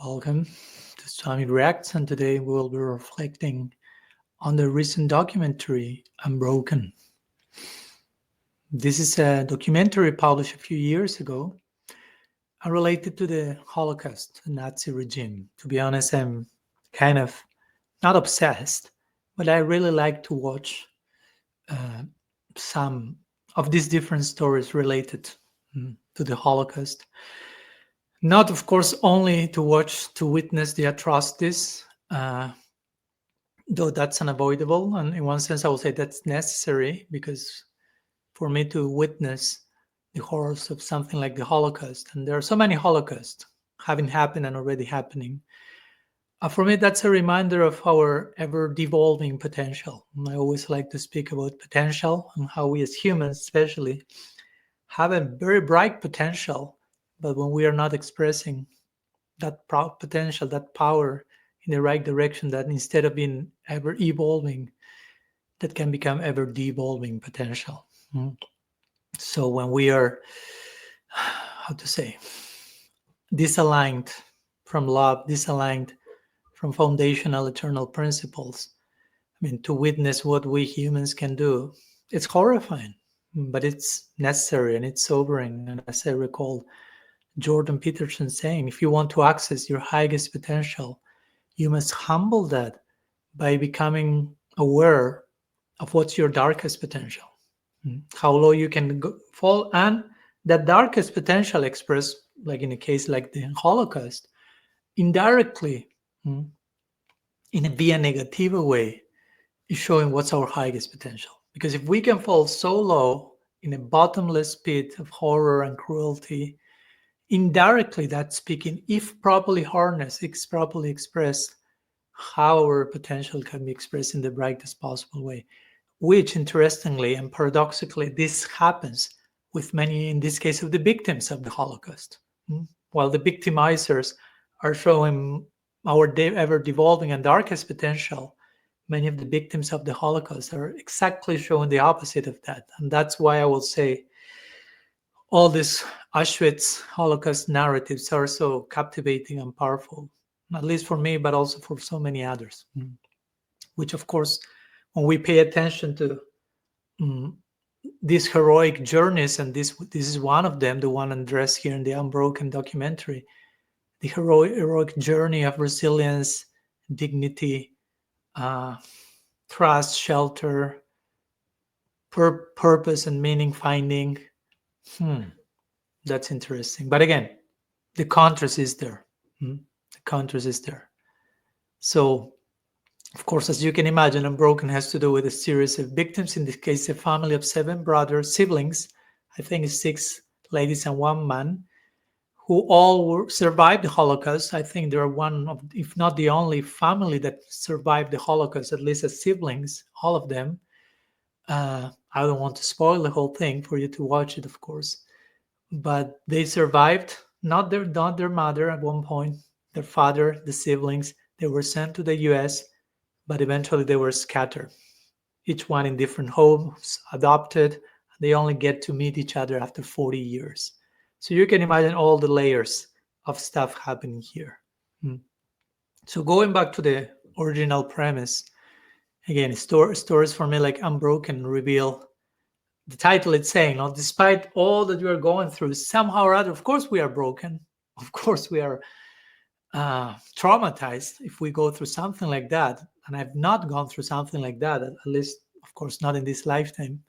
Welcome to SWAMI REACTS, and today we will be reflecting on the recent documentary Unbroken. This is a documentary published a few years ago related to the Holocaust, the Nazi regime. To be honest, I'm kind of not obsessed, but I really like to watch some of these different stories related to the Holocaust. Not, of course, only to witness the atrocities, though that's unavoidable. And in one sense, I would say that's necessary, because for me to witness the horrors of something like the Holocaust, and there are so many Holocausts having happened and already happening, for me, that's a reminder of our ever-devolving potential. And I always like to speak about potential and how we as humans especially have a very bright potential, but when we are not expressing that potential, that power in the right direction, that instead of being ever evolving, that can become ever devolving potential. So when we are, disaligned from love, disaligned from foundational eternal principles, to witness what we humans can do, it's horrifying, but it's necessary and it's sobering. And as I recall Jordan Peterson saying, if you want to access your highest potential, you must humble that by becoming aware of what's your darkest potential, how low you can fall, and that darkest potential expressed, like in a case like the Holocaust, indirectly, in a via negativa way, is showing what's our highest potential. Because if we can fall so low in a bottomless pit of horror and cruelty, indirectly that's speaking, if properly harnessed, it's properly expressed, how our potential can be expressed in the brightest possible way. Which, interestingly and paradoxically, this happens with many, in this case, of the victims of the Holocaust. While the victimizers are showing our ever-devolving and darkest potential, many of the victims of the Holocaust are exactly showing the opposite of that. And that's why I will say all these Auschwitz Holocaust narratives are so captivating and powerful, at least for me, but also for so many others. Which, of course, when we pay attention to these heroic journeys, and this is one of them, the one addressed here in the Unbroken documentary, the heroic journey of resilience, dignity, trust, shelter, purpose and meaning finding. That's interesting. But again, the contrast is there. The contrast is there. So, of course, as you can imagine, Unbroken has to do with a series of victims. In this case, a family of 7 siblings, I think it's 6 ladies and 1 man, who all survived the Holocaust. I think they're one of, if not the only family that survived the Holocaust, at least as siblings, all of them. I don't want to spoil the whole thing for you to watch it, of course. But they survived, not their mother at one point, their father, the siblings. They were sent to the US, but eventually they were scattered, each one in different homes, adopted. They only get to meet each other after 40 years. So you can imagine all the layers of stuff happening here. So going back to the original premise, again, stories for me like Unbroken reveal the title. It's saying, despite all that you are going through, somehow or other, of course we are broken. Of course we are traumatized if we go through something like that. And I've not gone through something like that, at least, of course, not in this lifetime,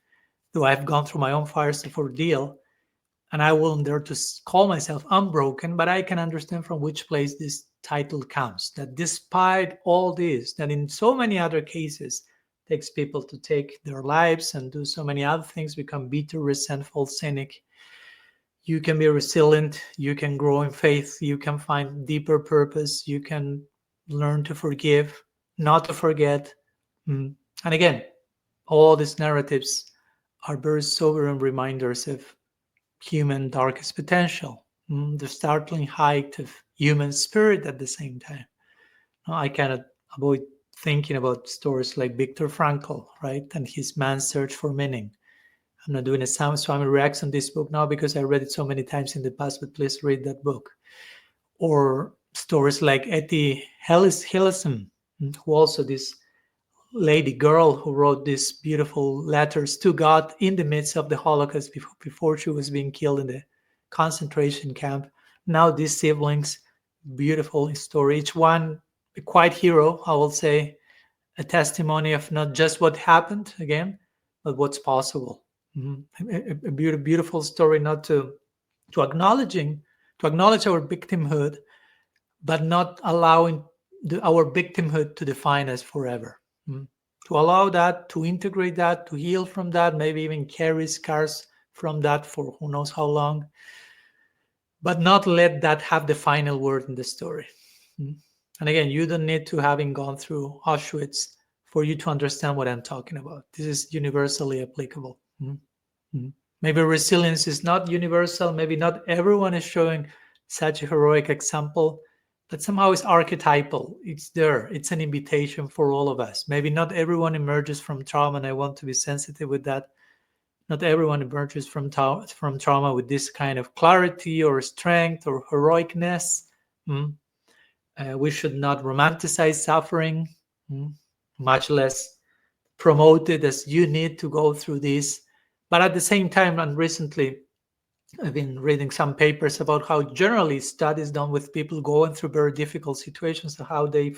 though I've gone through my own fires of ordeal. And I wouldn't dare to call myself unbroken, but I can understand from which place this title comes. That despite all this, that in so many other cases, takes people to take their lives and do so many other things, become bitter, resentful, cynic, you can be resilient, you can grow in faith, you can find deeper purpose, you can learn to forgive, not to forget. And again, all these narratives are very sobering reminders of human darkest potential, the startling height of human spirit at the same time. I cannot avoid thinking about stories like Viktor Frankl, right? And his man's search for meaning. I'm not doing a Swami Reacts on this book now because I read it so many times in the past, but please read that book. Or stories like Etty Hillesum, who also this lady girl who wrote these beautiful letters to God in the midst of the Holocaust before she was being killed in the concentration camp. Now these siblings, beautiful story, each one a quiet hero, I will say, a testimony of not just what happened again, but what's possible. A beautiful story, not to acknowledge our victimhood, but not allowing our victimhood to define us forever. To allow that, to integrate that, to heal from that, maybe even carry scars from that for who knows how long, but not let that have the final word in the story. And again, you don't need to having gone through Auschwitz for you to understand what I'm talking about. This is universally applicable. Maybe resilience is not universal. Maybe not everyone is showing such a heroic example, but somehow it's archetypal. It's there. It's an invitation for all of us. Maybe not everyone emerges from trauma, and I want to be sensitive with that. Not everyone emerges from trauma with this kind of clarity or strength or heroicness. We should not romanticize suffering, much less promote it as you need to go through this. But at the same time, and recently I've been reading some papers about how generally studies done with people going through very difficult situations, how they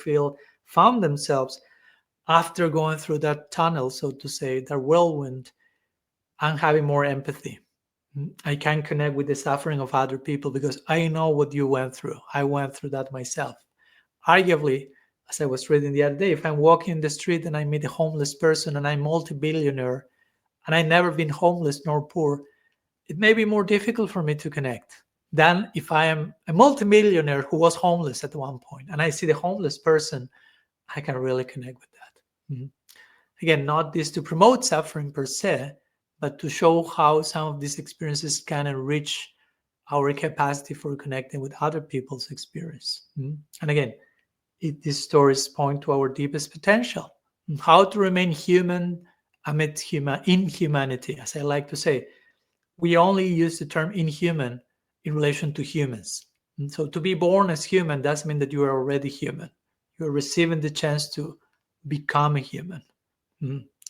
found themselves after going through that tunnel, so to say, that whirlwind, and having more empathy. I can connect with the suffering of other people because I know what you went through. I went through that myself. Arguably, as I was reading the other day, if I'm walking in the street and I meet a homeless person and I'm multi-billionaire and I've never been homeless nor poor, it may be more difficult for me to connect than if I am a multimillionaire who was homeless at one point and I see the homeless person, I can really connect with that. Again, not this to promote suffering per se, but to show how some of these experiences can enrich our capacity for connecting with other people's experience. And again, these stories point to our deepest potential, how to remain human amid inhumanity. As I like to say, we only use the term inhuman in relation to humans. So to be born as human doesn't mean that you are already human. You're receiving the chance to become a human.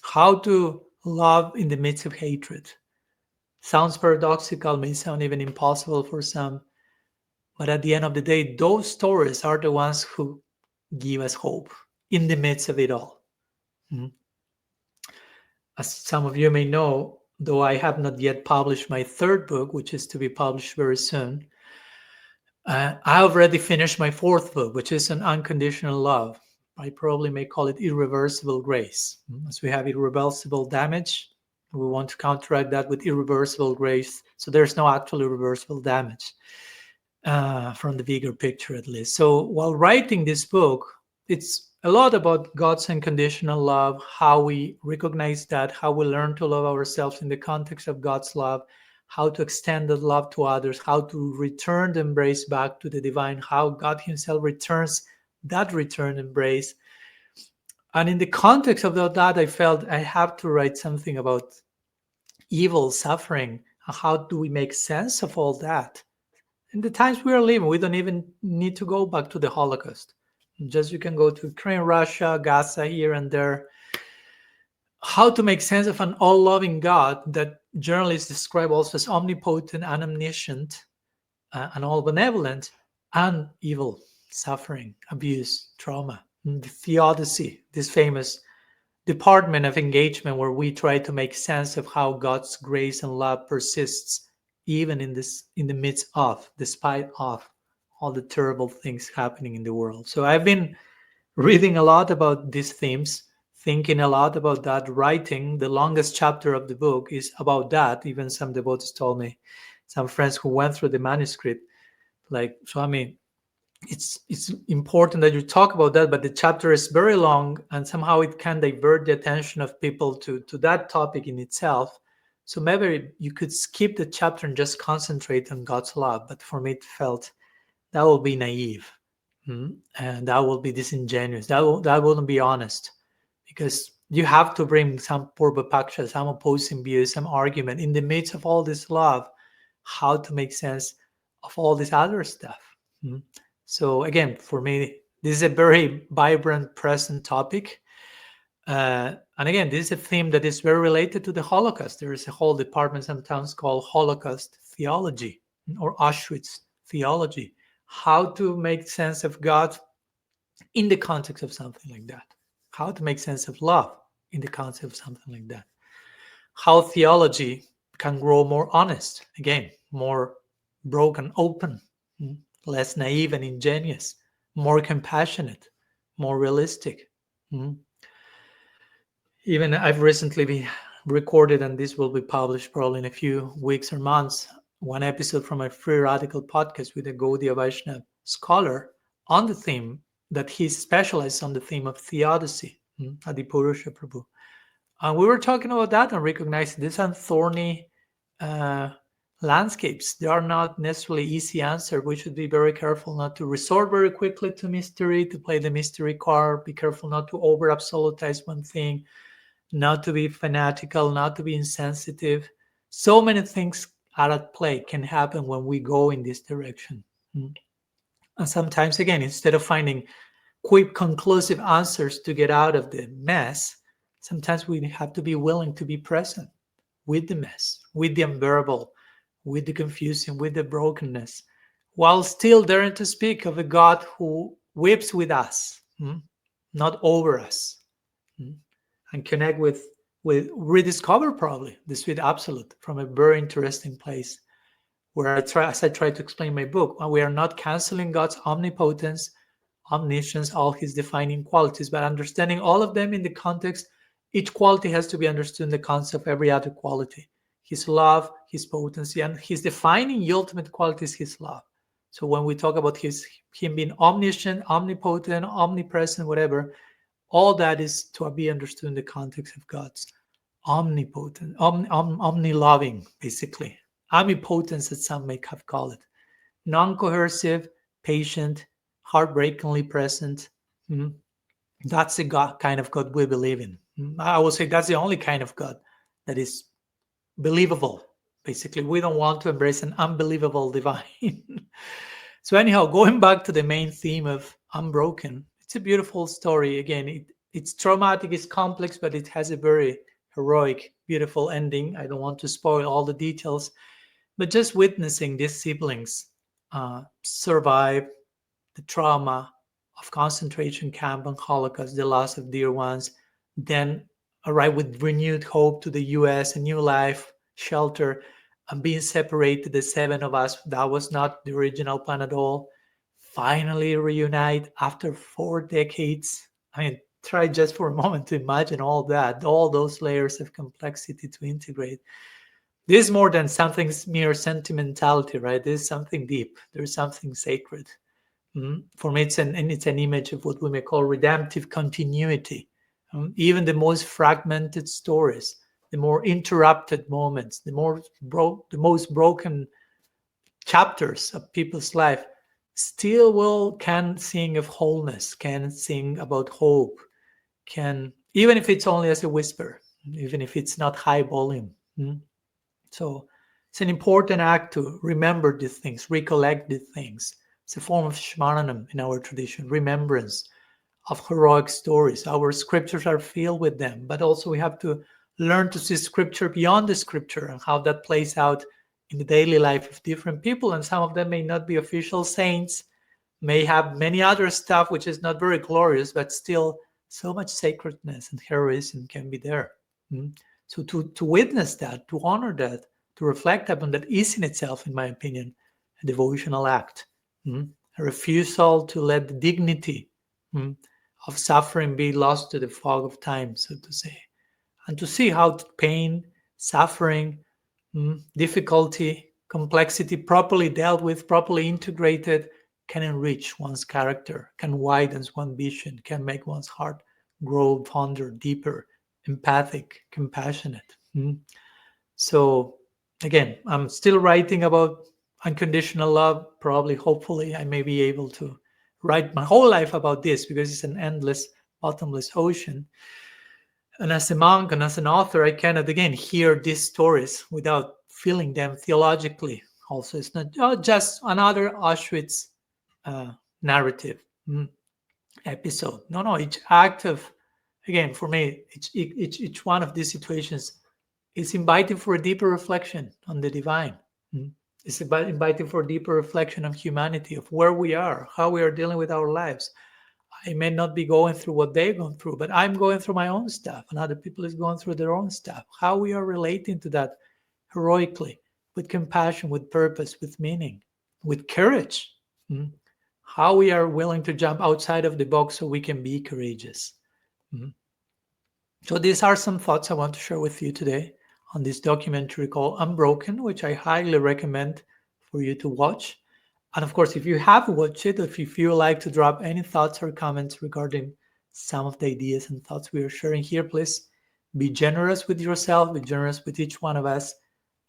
How to love in the midst of hatred. Sounds paradoxical, may sound even impossible for some, but at the end of the day, those stories are the ones who give us hope in the midst of it all. As some of you may know, though I have not yet published my third book, which is to be published very soon, I already finished my fourth book, which is on unconditional love. I probably may call it irreversible grace. As we have irreversible damage, we want to counteract that with irreversible grace. So there's no actual irreversible damage from the bigger picture, at least. So while writing this book, it's a lot about God's unconditional love, how we recognize that, how we learn to love ourselves in the context of God's love, how to extend that love to others, how to return the embrace back to the divine, how God himself returns that return embrace. And in the context of that, I felt I have to write something about evil, suffering. How do we make sense of all that? In the times we are living, we don't even need to go back to the Holocaust. Just you can go to Ukraine, Russia, Gaza, here and there. How to make sense of an all-loving God that journalists describe also as omnipotent and omniscient and all-benevolent, and evil, suffering, abuse, trauma. The theodicy, this famous department of engagement where we try to make sense of how God's grace and love persists even in the midst of, despite of all the terrible things happening in the world. So I've been reading a lot about these themes, thinking a lot about that, writing. The longest chapter of the book is about that. Even some devotees told me, some friends who went through the manuscript, like, Swami, it's important that you talk about that, but the chapter is very long and somehow it can divert the attention of people to that topic in itself. So maybe you could skip the chapter and just concentrate on God's love. But for me, it felt that will be naive, and that will be disingenuous. That wouldn't be honest, because you have to bring some purvapaksha, some opposing views, some argument in the midst of all this love, how to make sense of all this other stuff. So again, for me, this is a very vibrant present topic. And again, this is a theme that is very related to the Holocaust. There is a whole department sometimes called Holocaust theology or Auschwitz theology. How to make sense of God in the context of something like that. How to make sense of love in the context of something like that. How theology can grow more honest, again, more broken, open, less naive and ingenuous, more compassionate, more realistic. Even I've recently recorded, and this will be published probably in a few weeks or months, one episode from a Free Radical podcast with a Gaudiya Vaishnava scholar on the theme that he specialized on the theme of theodicy, Adipurusha Prabhu. And we were talking about that and recognizing these are thorny landscapes. They are not necessarily easy answer. We should be very careful not to resort very quickly to mystery, to play the mystery card. Be careful not to over absolutize one thing, not to be fanatical, not to be insensitive. So many things are at play, can happen when we go in this direction. And sometimes, again, instead of finding quick, conclusive answers to get out of the mess, sometimes we have to be willing to be present with the mess, with the unbearable, with the confusion, with the brokenness, while still daring to speak of a God who weeps with us, not over us, and connect with rediscover probably the sweet absolute from a very interesting place. Where as I try to explain in my book, we are not canceling God's omnipotence, omniscience, all his defining qualities, but understanding all of them in the context. Each quality has to be understood in the concept of every other quality. His love, his potency, and his defining the ultimate quality is his love. So when we talk about him being omniscient, omnipotent, omnipresent, whatever, all that is to be understood in the context of God's omnipotent, omni-loving, basically. Omnipotence, as some may have called it. Non-coercive, patient, heartbreakingly present. That's the God, kind of God we believe in. I would say that's the only kind of God that is believable. Basically, we don't want to embrace an unbelievable divine. So anyhow, going back to the main theme of Unbroken, it's a beautiful story. Again, it's traumatic, it's complex, but it has a very heroic, beautiful ending. I don't want to spoil all the details, but just witnessing these siblings survive the trauma of concentration camp and Holocaust, the loss of dear ones, then arrive with renewed hope to the US, a new life, shelter, and being separated, the seven of us, that was not the original plan at all. Finally reunite after 4 decades. I mean, try just for a moment to imagine all that, all those layers of complexity to integrate. This is more than something mere sentimentality, right? This is something deep. There's something sacred. For me, it's an image of what we may call redemptive continuity. Even the most fragmented stories, the more interrupted moments, the most broken chapters of people's life, still can sing of wholeness, can sing about hope, can, even if it's only as a whisper, even if it's not high volume. So it's an important act to remember these things, recollect these things. It's a form of Shmaranam in our tradition, remembrance of heroic stories. Our scriptures are filled with them, but also we have to learn to see scripture beyond the scripture and how that plays out in the daily life of different people. And some of them may not be official saints, may have many other stuff which is not very glorious, but still so much sacredness and heroism can be there. So to witness that, to honor that, to reflect upon that is in itself, in my opinion, a devotional act. A refusal to let the dignity of suffering be lost to the fog of time, so to say. And to see how pain, suffering, difficulty, complexity properly dealt with, properly integrated, can enrich one's character, can widen one's vision, can make one's heart grow fonder, deeper, empathic, compassionate. So again, I'm still writing about unconditional love. Probably, hopefully, I may be able to write my whole life about this because it's an endless, bottomless ocean. And as a monk and as an author, I cannot, again, hear these stories without feeling them theologically. Also, it's not just another Auschwitz narrative episode. No, each act of, again, for me, each one of these situations is inviting for a deeper reflection on the divine. It's about inviting for a deeper reflection of humanity, of where we are, how we are dealing with our lives. I may not be going through what they've gone through, but I'm going through my own stuff, and other people is going through their own stuff. How we are relating to that heroically, with compassion, with purpose, with meaning, with courage. How we are willing to jump outside of the box so we can be courageous. So these are some thoughts I want to share with you today on this documentary called Unbroken, which I highly recommend for you to watch. And of course, if you have watched it, if you feel like to drop any thoughts or comments regarding some of the ideas and thoughts we are sharing here, please be generous with yourself, be generous with each one of us,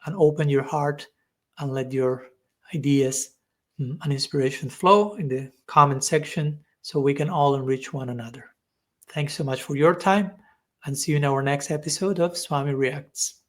and open your heart and let your ideas and inspiration flow in the comment section so we can all enrich one another. Thanks so much for your time, and see you in our next episode of Swami Reacts.